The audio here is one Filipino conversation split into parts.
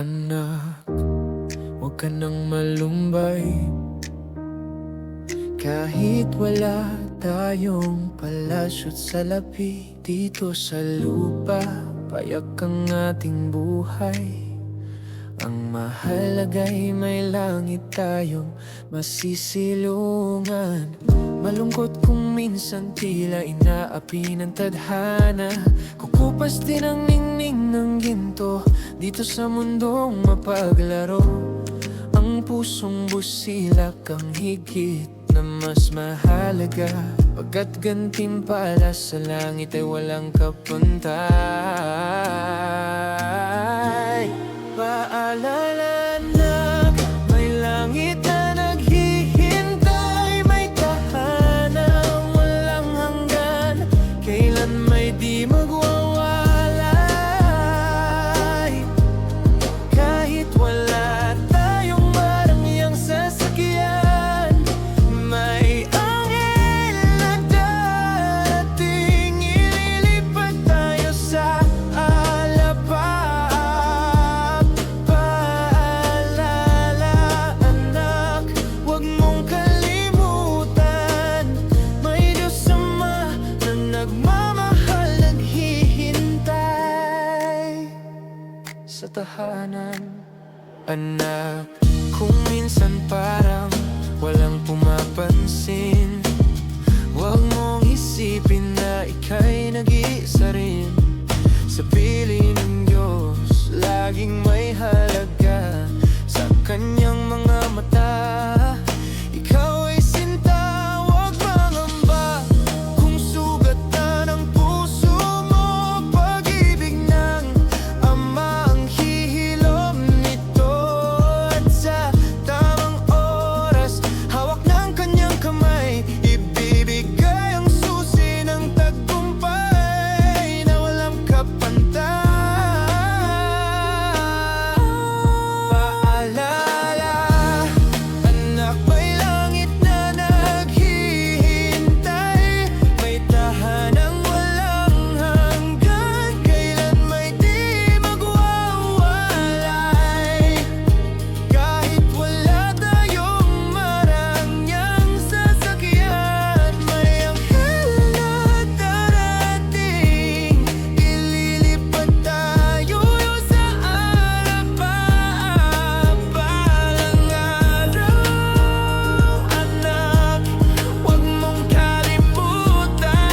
Anak, huwag ka nang malumbay. Kahit wala tayong palasyo't salapi dito sa lupa, payak ang ating buhay. Ang mahalaga'y may langit tayong masisilungan. Malungkot kung minsan tila inaapi ng tadhana. Kukupas din ang ningning ng ginto dito sa mundong mapaglaro. Ang pusong busilak ang higit na mas mahalaga, pagkat gantimpala sa langit ay walang kapantay. Paalala na may langit na naghihintay, may tahanang walang hanggan, kailan may di magwawalay. Kahit wala tayong marangyang sasakyan, may anghel na darating, ililipat tayo sa alapap. Paalala anak, huwag mong kalimutan, may Diyos Ama na nagmamahal, naghihintay sa tahanan. Anak, kung minsan parang walang pumapansin, huwag mong isipin na ika'y nag-iisa rin. Sa piling ng Diyos, laging may halaga. Sa kanyang mga mata, ikaw ay sinta, huwag mangamba. Kung sugatan ang puso mo, pag-ibig ng Ama ang hihilom nito. At sa tamang oras, hawak ng kanyang kamay, ibibigay ang susi ng tagumpay na walang kapantay. Paalala, anak, may langit na naghihintay, may tahanang walang hanggan, kailan may di magwawalay. Kahit wala tayong marangyang sasakyan, may anghel na darating, ililipat tayo sa alapap. Balang araw, anak, huwag mong kalimutan.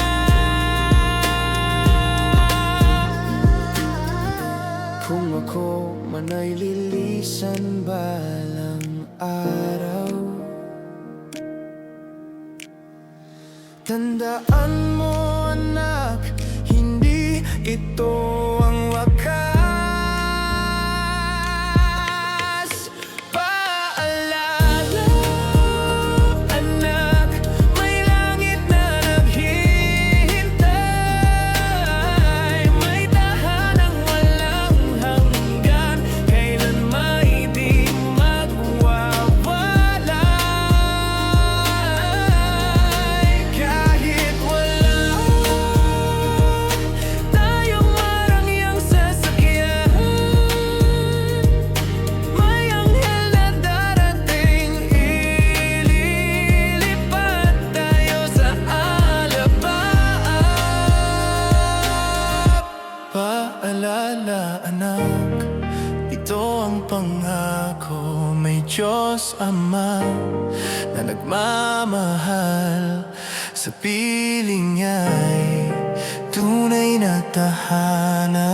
Kung ako man ay lilisan balang araw, tandaan mo anak, hindi ito ang wakas. Paalala anak, may langit na naghihintay, may tahanang walang hanggan, kailan may di magwawalay. Kahit wala tayong marangyang sasakyan, may anghel na darating, ililipat tayo sa alapap. Paalala anak, ito ang pangako, may Diyos Ama na nagmamahal, sa piling niya'y tunay na tahanan.